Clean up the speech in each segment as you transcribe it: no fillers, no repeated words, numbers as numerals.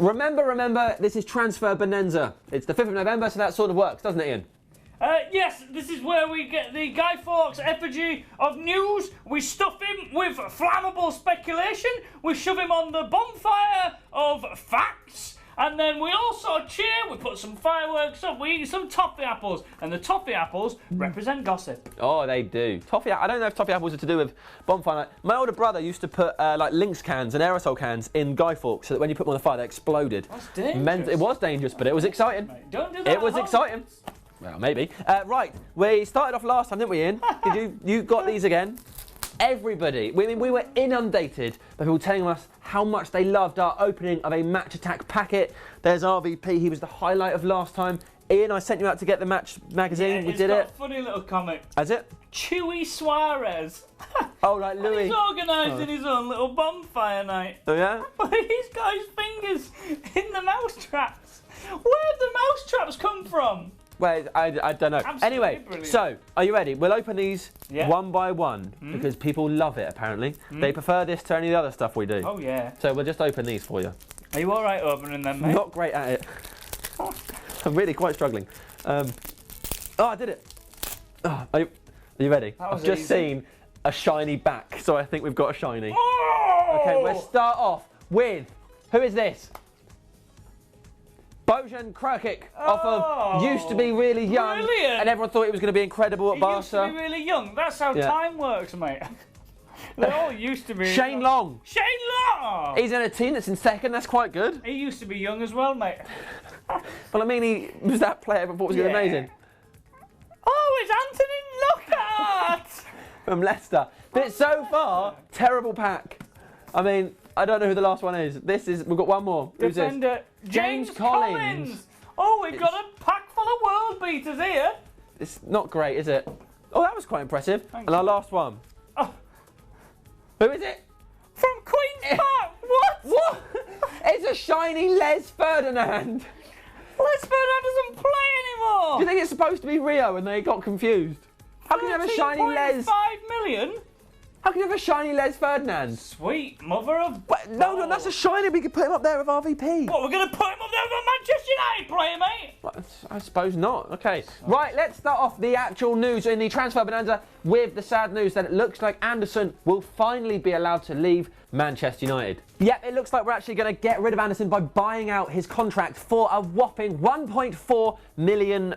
Remember, this is Transfer Bonanza. It's the 5th of November, so that sort of works, doesn't it, Ian? Yes, this is where we get the Guy Fawkes effigy of news. We stuff him with flammable speculation. We shove him on the bonfire of facts. And then we all sort of cheer. We put some fireworks up. We eat some toffee apples. And the toffee apples represent gossip. Oh, they do. I don't know if toffee apples are to do with bonfire night. My older brother used to put like Lynx cans and aerosol cans in Guy Fawkes so that when you put them on the fire, they exploded. That's dangerous. It was dangerous, but it was exciting. Mate, don't do that. It was exciting. Well, maybe. Right, we started off last time, didn't we, Ian? You got these again? Everybody, we were inundated by people telling us how much they loved our opening of a Match Attack packet. There's RVP, he was the highlight of last time. Ian, I sent you out to get the Match magazine, we did it. It's got a funny little comic. Has it? Chewy Suarez. Oh, like Louis. He's organising his own little bonfire night. Oh, yeah? But he's got his fingers in the mousetraps. Where have the mousetraps come from? Well, I don't know. Absolutely anyway, brilliant. So, are you ready? We'll open these Yeah. one by one because people love it, apparently. They prefer this to any of the other stuff we do. Oh, yeah. So we'll just open these for you. Are you all right opening them, mate? Not great at it. I'm really quite struggling. Oh, I did it. Oh, are you ready? I've just seen a shiny back, so I think we've got a shiny. Oh! Okay, let's start off with, who is this? Bojan Krkic, off of used to be really young, brilliant. And everyone thought he was going to be incredible at Barca. He used to be really young. That's how time works, mate. They all used to be. Shane Long. Shane Long! He's in a team that's in second, that's quite good. He used to be young as well, mate. Well, I mean, he was that player everyone thought was going to be amazing. Oh, it's Anthony Lockhart! From Leicester. But so far, terrible pack. I mean, I don't know who the last one is. We've got one more. Who's Defender this? James Collins. Oh, we've got a pack full of world beaters here. It's not great, is it? Oh, that was quite impressive. Thank and our last one. Oh. Who is it? From Queen's Park. What? What? It's a shiny Les Ferdinand. Les Ferdinand doesn't play anymore. Do you think it's supposed to be Rio and they got confused? How can you have a shiny Les? 5 million? How can you have a shiny Les Ferdinand? Sweet mother of... No, that's a shiny. We could put him up there with RVP. What, we're going to put him up there with a Manchester United player, mate? Well, I suppose not. Okay. Right, let's start off the actual news in the Transfer Bonanza with the sad news that it looks like Anderson will finally be allowed to leave Manchester United. Yep, it looks like we're actually going to get rid of Anderson by buying out his contract for a whopping £1.4 million.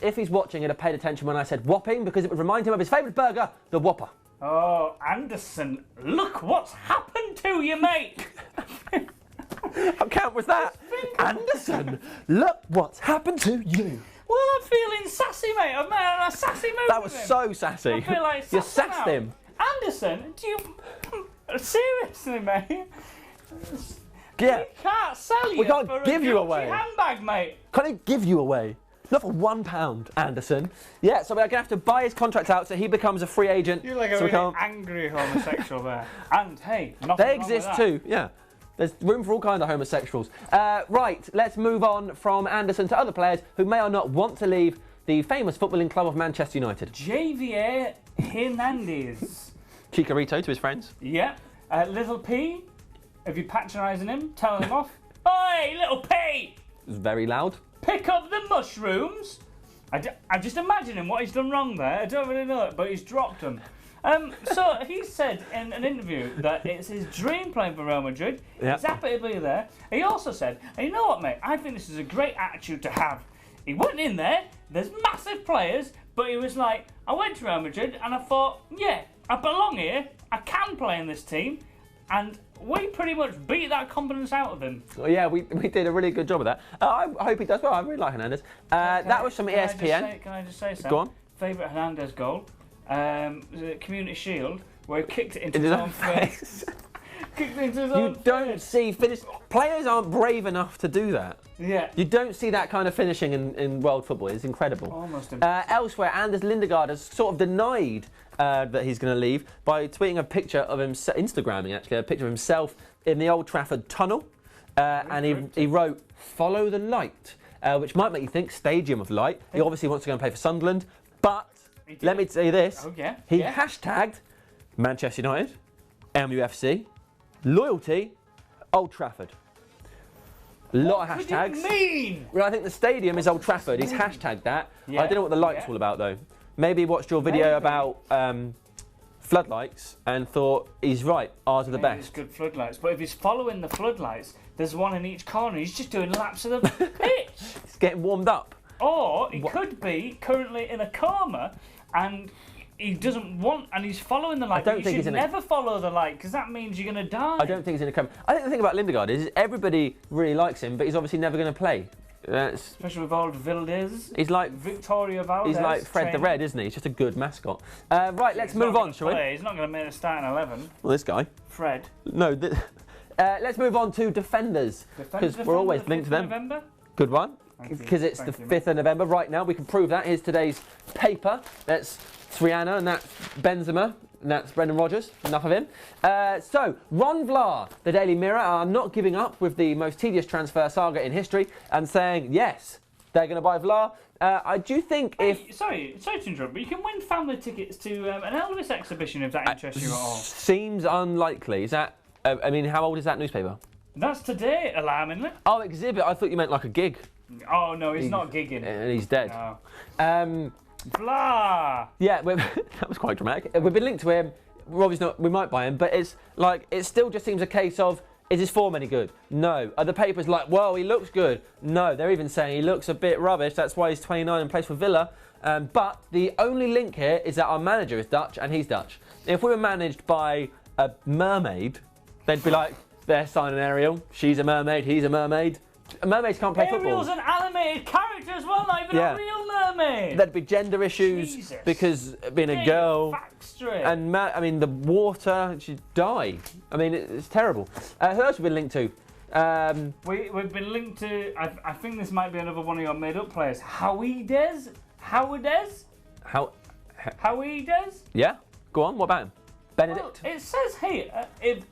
If he's watching, he'd have paid attention when I said whopping because it would remind him of his favourite burger, the Whopper. Oh, Anderson, look what's happened to you, mate. How count was that? Anderson, look what's happened to you. Well, I'm feeling sassy, mate. I've made a sassy move. That was so sassy. I feel like you sassed him. Anderson, do you... Seriously, mate? Yeah. We can't sell you We can't for give a you away. handbag, mate. Can't even give you away. Not for £1, Anderson. Yeah, so we're going to have to buy his contract out so he becomes a free agent. You're like a really angry homosexual there. And, hey, nothing they wrong exist with too, yeah. There's room for all kinds of homosexuals. Right, let's move on from Anderson to other players who may or not want to leave the famous footballing club of Manchester United. Javier Hernandez. Chicharito to his friends. Yeah. Little P, if you're patronising him, telling him off. Oi, Little P! It was very loud. Pick up the mushrooms. I'm just imagining what he's done wrong there. I don't really know it, but he's dropped them. So he said in an interview that it's his dream playing for Real Madrid. Yep. He's happy to be there. He also said, and you know what, mate? I think this is a great attitude to have. He went in there. There's massive players, but he was like, I went to Real Madrid and I thought, yeah, I belong here. I can play in this team, and we pretty much beat that confidence out of him. Well, yeah, we did a really good job of that. I hope he does well. I really like Hernandez. That was from ESPN. Can I just say something? Go on. Favourite Hernandez goal? The Community Shield, where he kicked it into his own face. Kicked it into his own face. You don't see finish. Players aren't brave enough to do that. Yeah. You don't see that kind of finishing in world football. It's incredible. Almost elsewhere, Anders Lindegaard has sort of denied that he's going to leave by tweeting a picture of himself, Instagramming actually, a picture of himself in the Old Trafford tunnel. And he wrote, "Follow the light," which might make you think Stadium of Light. He obviously wants to go and play for Sunderland, but let me say this. Oh, yeah. He hashtagged Manchester United, MUFC, loyalty, Old Trafford. A lot of What hashtags. could it mean? Well, I think the stadium is Old Trafford. He's hashtagged that. Yeah. I don't know what the lights all about though. Maybe he watched your video about floodlights and thought he's right. Ours are the Maybe best. it's good floodlights, but if he's following the floodlights, there's one in each corner. He's just doing laps of the pitch. It's getting warmed up. Or he could be currently in a coma and he doesn't want, and he's following the light. I don't You think he's should in never follow the light because that means you're going to die. I don't think he's in a coma. I think the thing about Lindegaard is everybody really likes him, but he's obviously never going to play. Especially with old Valdez. He's like Victoria Valdez. He's like Fred the Red, isn't he? He's just a good mascot. Right, let's move on, shall we? He's not going to make a starting 11. Well, this guy. Fred. No. Let's move on to defenders because we're always linked to them. November? Good one. Because it's the 5th of November right now. We can prove that. Here's today's paper. That's Triana and that's Benzema. And that's Brendan Rodgers. Enough of him. So, Ron Vlaar, the Daily Mirror, are not giving up with the most tedious transfer saga in history and saying, yes, they're going to buy Vlaar. I do think Sorry to interrupt, but you can win family tickets to an Elvis exhibition if that interests you at all. Seems unlikely. Is that... I mean, how old is that newspaper? That's today, alarmingly. Oh, exhibit. I thought you meant like a gig. Oh, no, he's not gigging. And he's dead. No. Blah! Yeah, that was quite dramatic. We've been linked to him. We're obviously not. We might buy him, but it's like it still just seems a case of: is his form any good? No. Are the papers like, well, he looks good? No. They're even saying he looks a bit rubbish. That's why he's 29 and plays for Villa. But the only link here is that our manager is Dutch and he's Dutch. If we were managed by a mermaid, they'd be like, they're signing Ariel. She's a mermaid. He's a mermaid. Mermaids can't play football. Ariel's an animated character as well, not even a real mermaid. There'd be gender issues because being a girl. Facts straight. And I mean, the water, she'd die. I mean, it's terrible. Who else have we been linked to? We've been linked to, I think this might be another one of your made-up players. Howides? Yeah? Go on, what about him? Benedict? Well, it says here, if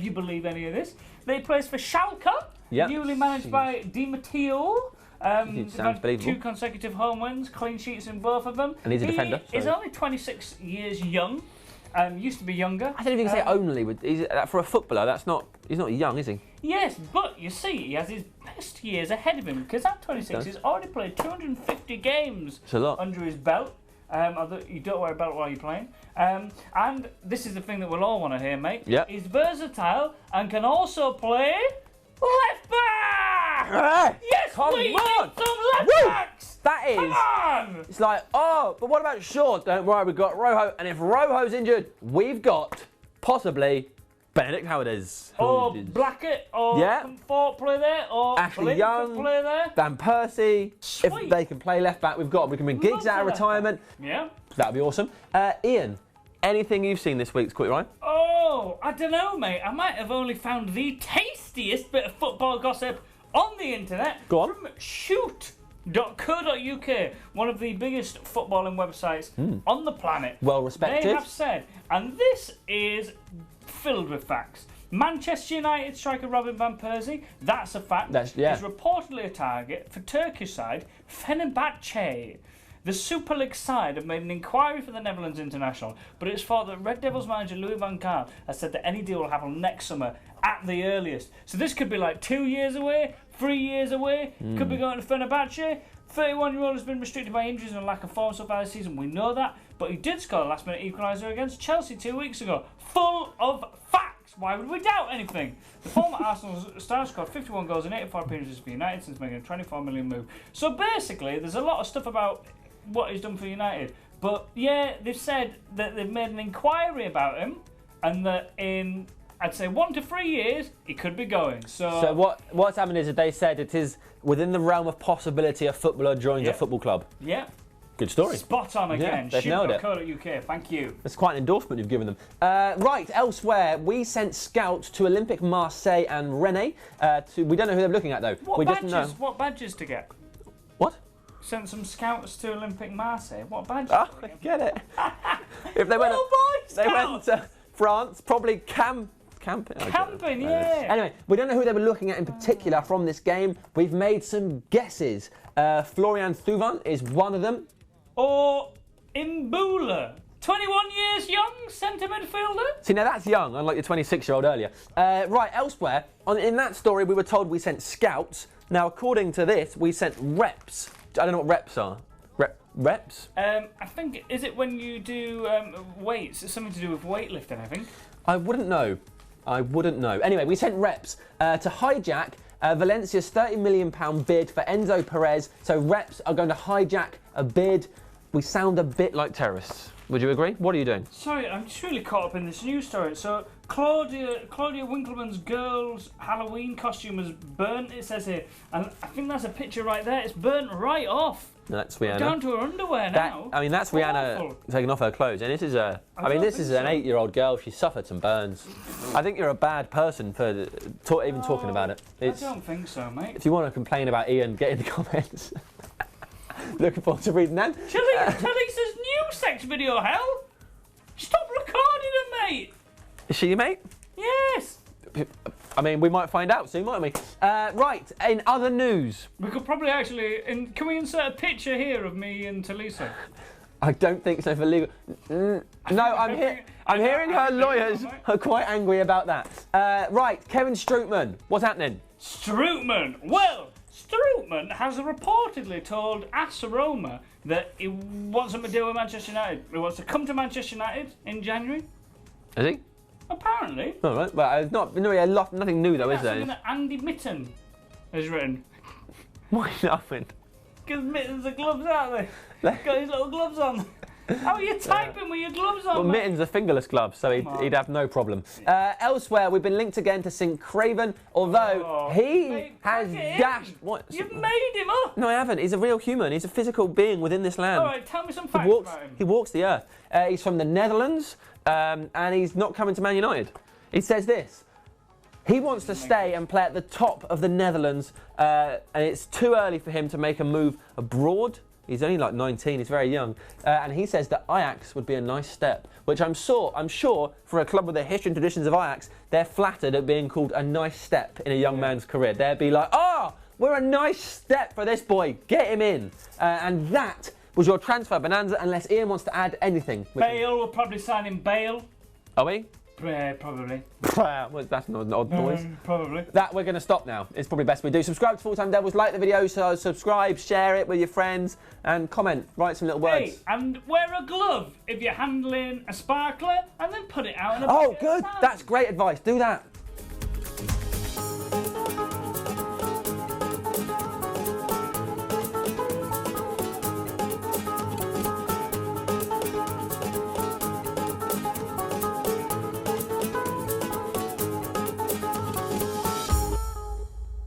you believe any of this, they plays for Schalke, newly managed by Di Matteo. Sounds believable. 2 consecutive home wins, clean sheets in both of them. And he's a defender. He's only 26 years young. Used to be younger. I don't know if you can say only. For a footballer, he's not young, is he? Yes, but you see, he has his best years ahead of him because at 26, he's already played 250 games under his belt. Although you don't wear a belt while you're playing. And this is the thing that we'll all want to hear, mate. Yeah. He's versatile and can also play left back! Yes, come we on! need some left backs! That is... Come on! It's like, oh, but what about Shaw? Don't worry, we've got Rojo. And if Rojo's injured, we've got, possibly, Benedict Howarders. Or Blackett, or Comfort play there, or Ashley Young, play there. Van Persie. Sweet. If they can play left back, we've got them. We can bring Giggs out of retirement. Yeah. That'd be awesome. Ian, anything you've seen this week that's caught your eye? Oh, I don't know, mate. I might have only found the tastiest bit of football gossip on the internet. Go on. From shoot.co.uk, one of the biggest footballing websites on the planet. Well respected. They have said, and this is filled with facts. Manchester United striker Robin van Persie, that's a fact, is reportedly a target for Turkish side Fenerbahce. The Super League side have made an inquiry for the Netherlands international, but it's thought that Red Devils manager Louis van Gaal has said that any deal will happen next summer at the earliest. So this could be like 2 years away, 3 years away, could be going to Fenerbahce. 31-year-old has been restricted by injuries and lack of form so far this season, we know that, but he did score a last-minute equaliser against Chelsea 2 weeks ago. Full of facts! Why would we doubt anything? The former Arsenal star scored 51 goals in 84 appearances for United since making a 24 million move. So basically, there's a lot of stuff about what he's done for United, but yeah, they've said that they've made an inquiry about him, and that in, I'd say, 1 to 3 years, he could be going. So what's happened is that they said it is within the realm of possibility a footballer joins a football club. Yeah. Good story. Spot on again. They've nailed it. UK. Thank you. That's quite an endorsement you've given them. Right, elsewhere, we sent scouts to Olympic Marseille and Rennes. We don't know who they're looking at, though. What badges to get? What? Sent some scouts to Olympic Marseille. What badges? Oh, I get it. If they went to France, probably camping, yeah. Anyway, we don't know who they were looking at in particular from this game. We've made some guesses. Florian Thauvin is one of them. Or Imbula 21 years young, centre midfielder. See, now that's young, unlike your 26-year-old earlier. Right, elsewhere, in that story, we were told we sent scouts. Now, according to this, we sent reps. I don't know what reps are. Reps? I think, is it when you do weights? It's something to do with weightlifting, I think. I wouldn't know. Anyway, we sent reps to hijack Valencia's £30 million bid for Enzo Perez. So reps are going to hijack a bid. We sound a bit like terrorists. Would you agree? What are you doing? Sorry, I'm just really caught up in this news story. So Claudia Winkleman's girl's Halloween costume was burnt, it says here. And I think that's a picture right there. It's burnt right off. That's Rihanna. Down to her underwear now. I mean, that's Rihanna taking off her clothes. And this is an 8-year-old girl. She suffered some burns. I think you're a bad person for even talking about it. I don't think so, mate. If you want to complain about Ian, get in the comments. Looking forward to reading that. Talisa's new sex video, hell! Stop recording her, mate! Is she your mate? Yes! I mean, we might find out soon, mightn't we? Right, in other news. We could probably actually... can we insert a picture here of me and Talisa? I don't think so for legal... No, I'm hearing her lawyers are quite angry about that. Right, Kevin Strootman, what's happening? Strootman! Well, Strootman has reportedly told AS Roma that he wants something to do with Manchester United. He wants to come to Manchester United in January. Is he? Apparently. All right. Well, it's not nothing new though, is there? Something that Andy Mitten has written. Why nothing? Because Mitten's the gloves, aren't they? Got his little gloves on. How are you typing with your gloves on? Well, mate? Mitten's are fingerless gloves, so he'd have no problem. Elsewhere, we've been linked again to St. Craven, although he has dashed. What? You've made him up. No, I haven't. He's a real human. He's a physical being within this land. All right, tell me some facts about him. He walks the earth. He's from the Netherlands, and he's not coming to Man United. He says this. He wants to stay and play at the top of the Netherlands, and it's too early for him to make a move abroad. He's only like 19, he's very young. And he says that Ajax would be a nice step, which I'm sure for a club with the history and traditions of Ajax, they're flattered at being called a nice step in a young man's career. They'd be like, oh, we're a nice step for this boy, get him in. And that was your transfer bonanza, unless Ian wants to add anything. Bale, we'll probably sign him Bale. Are we? Probably. Well, that's an odd noise. Probably. That we're going to stop now. It's probably best we do. Subscribe to Full Time Devils, like the video, so subscribe, share it with your friends, and comment. Write some little words. Hey, and wear a glove if you're handling a sparkler, and then put it out in a Oh, good. That's great advice. Do that.